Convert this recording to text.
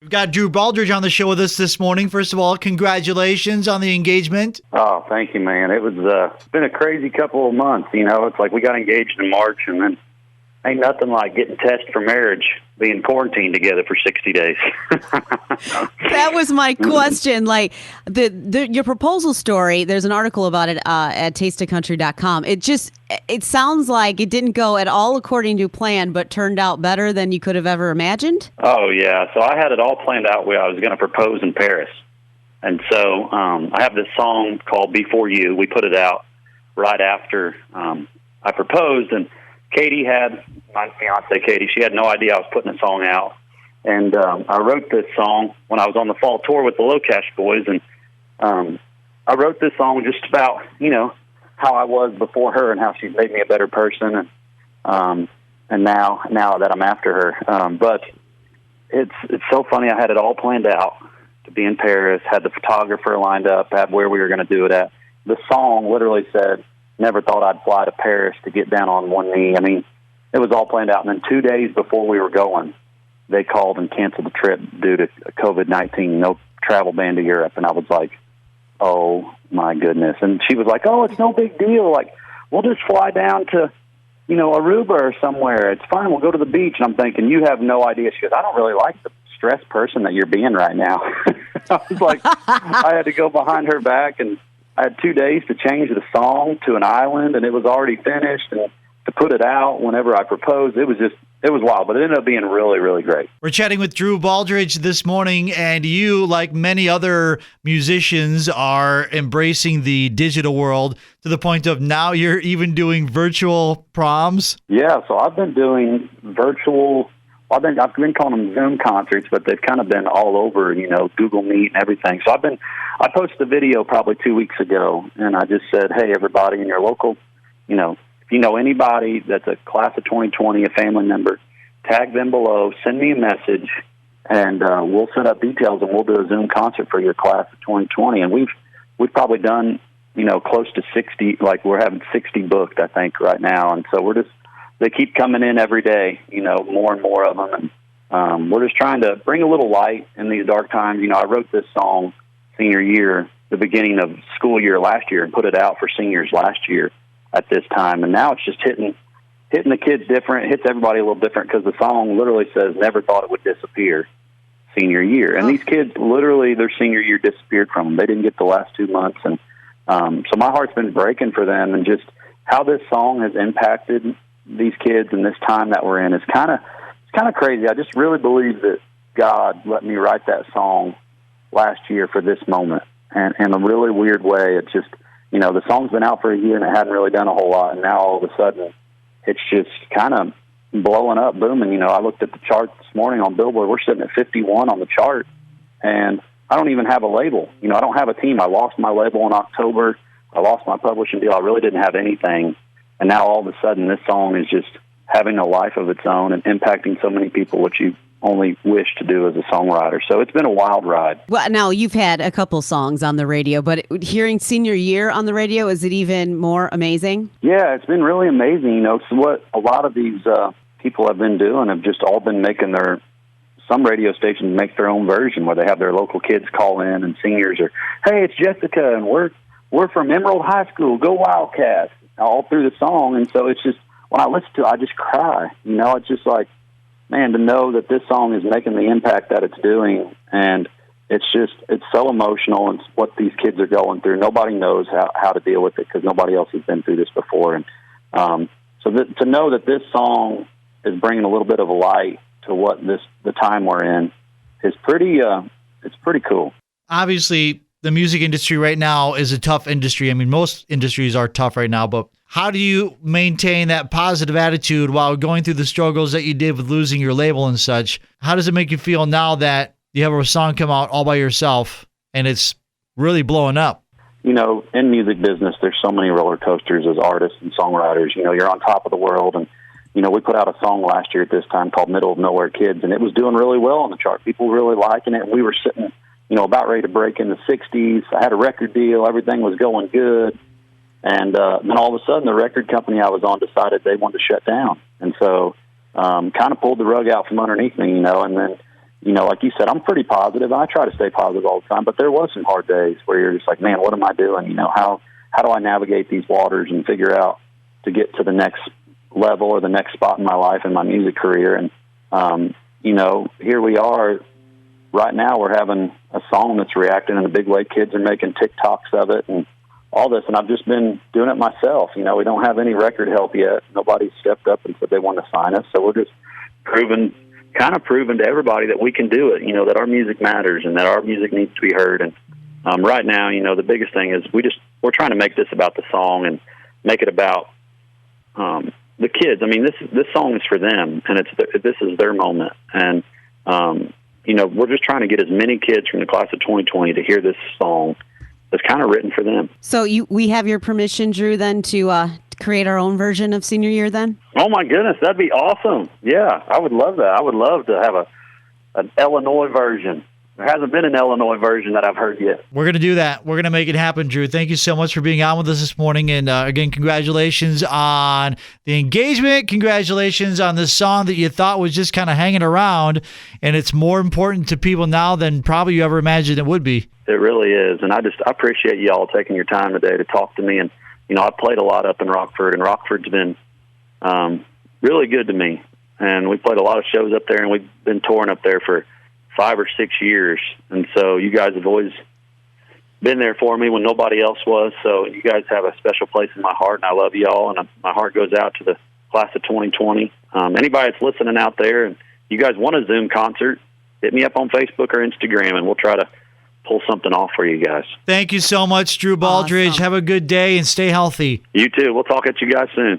We've got Drew Baldridge on the show with us this morning. First of all, congratulations on the engagement. Oh, thank you, man. It was it's been a crazy couple of months. It's like we got engaged in March, and then ain't nothing like getting tested for marriage, being quarantined together for 60 days. That was my question. Like your proposal story, there's an article about it at tasteofcountry.com. It sounds like it didn't go at all according to plan, but turned out better than you could have ever imagined. Oh, yeah. So I had it all planned out where I was going to propose in Paris. And so I have this song called Before You. We put it out right after I proposed, and Katie had, my fiance Katie, she had no idea I was putting a song out. And I wrote this song when I was on the fall tour with the Low Cash Boys. And I wrote this song just about, how I was before her and how she made me a better person. And now that I'm after her. But it's so funny. I had it all planned out to be in Paris, had the photographer lined up, had where we were going to do it at. The song literally said, never thought I'd fly to Paris to get down on one knee. I mean, it was all planned out. And then 2 days before we were going, they called and canceled the trip due to COVID-19, no travel ban to Europe. And I was like, oh, my goodness. And she was like, oh, it's no big deal. Like, we'll just fly down to, Aruba or somewhere. It's fine. We'll go to the beach. And I'm thinking, you have no idea. She goes, I don't really like the stressed person that you're being right now. I was like, I had to go behind her back, and I had 2 days to change the song to an island, and it was already finished. And to put it out whenever I proposed, it was wild, but it ended up being really, really great. We're chatting with Drew Baldridge this morning, and you, like many other musicians, are embracing the digital world to the point of now you're even doing virtual proms. Yeah, so I've been doing virtual. I've been calling them Zoom concerts, but they've kind of been all over, Google Meet and everything. So I posted a video probably 2 weeks ago, and I just said, hey, everybody in your local, if you know anybody that's a class of 2020, a family member, tag them below, send me a message, and we'll set up details, and we'll do a Zoom concert for your class of 2020. And we've probably done, close to 60, like we're having 60 booked, I think, right now. And so they keep coming in every day, more and more of them. And we're just trying to bring a little light in these dark times. I wrote this song senior year, the beginning of school year last year, and put it out for seniors last year at this time. And now it's just hitting the kids different. It hits everybody a little different because the song literally says, never thought it would disappear senior year. And these kids, literally, their senior year disappeared from them. They didn't get the last 2 months. And so my heart's been breaking for them, and just how this song has impacted these kids in this time that we're in is kind of crazy. I just really believe that God let me write that song last year for this moment. And in a really weird way, it's just, the song's been out for a year and it hadn't really done a whole lot. And now all of a sudden it's just kind of blowing up, booming. I looked at the chart this morning on Billboard. We're sitting at 51 on the chart, and I don't even have a label. I don't have a team. I lost my label in October. I lost my publishing deal. I really didn't have anything. And now all of a sudden this song is just having a life of its own and impacting so many people, which you only wish to do as a songwriter. So it's been a wild ride. Well, now you've had a couple songs on the radio, but hearing Senior Year on the radio, is it even more amazing? Yeah, it's been really amazing. So what a lot of these people have been doing have just all been making some radio stations make their own version where they have their local kids call in, and seniors are, hey, it's Jessica, and we're from Emerald High School, go Wildcats, all through the song. And so it's just, when I listen to it, I just cry. It's just like, man, to know that this song is making the impact that it's doing, and it's so emotional. It's what these kids are going through. Nobody knows how to deal with it because nobody else has been through this before. And to know that this song is bringing a little bit of a light to what the time we're in is it's pretty cool. Obviously, the music industry right now is a tough industry. I mean, most industries are tough right now, but how do you maintain that positive attitude while going through the struggles that you did with losing your label and such? How does it make you feel now that you have a song come out all by yourself and it's really blowing up? In music business, there's so many roller coasters as artists and songwriters. You're on top of the world. And, we put out a song last year at this time called Middle of Nowhere Kids, and it was doing really well on the chart. People were really liking it. We were sitting, about ready to break in the 60s. I had a record deal. Everything was going good. And then all of a sudden, the record company I was on decided they wanted to shut down. And so kind of pulled the rug out from underneath me, and then like you said, I'm pretty positive. I try to stay positive all the time, but there was some hard days where you're just like, man, what am I doing? How do I navigate these waters and figure out to get to the next level or the next spot in my life and my music career? And, here we are right now. We're having a song that's reacting in a big way. Kids are making TikToks of it and all this. And I've just been doing it myself. We don't have any record help yet. Nobody stepped up and said they want to sign us. So we're just proving to everybody that we can do it, that our music matters and that our music needs to be heard. And right now, the biggest thing is we're trying to make this about the song and make it about the kids. I mean, this song is for them, and this is their moment. And we're just trying to get as many kids from the class of 2020 to hear this song that's kind of written for them. So we have your permission, Drew, then to create our own version of Senior Year then? Oh my goodness, that'd be awesome. Yeah, I would love that. I would love to have an Illinois version. There hasn't been an Illinois version that I've heard yet. We're going to do that. We're going to make it happen, Drew. Thank you so much for being on with us this morning. And again, congratulations on the engagement. Congratulations on this song that you thought was just kind of hanging around. And it's more important to people now than probably you ever imagined it would be. It really is. And I appreciate you all taking your time today to talk to me. And, I've played a lot up in Rockford, and Rockford's been really good to me. And we played a lot of shows up there, and we've been touring up there for 5 or 6 years. And so you guys have always been there for me when nobody else was. So you guys have a special place in my heart, and I love you all. And my heart goes out to the class of 2020. Anybody that's listening out there and you guys want a Zoom concert, hit me up on Facebook or Instagram, and we'll try to pull something off for you guys. Thank you so much, Drew Baldridge. Awesome. Have a good day and stay healthy. You too. We'll talk at you guys soon.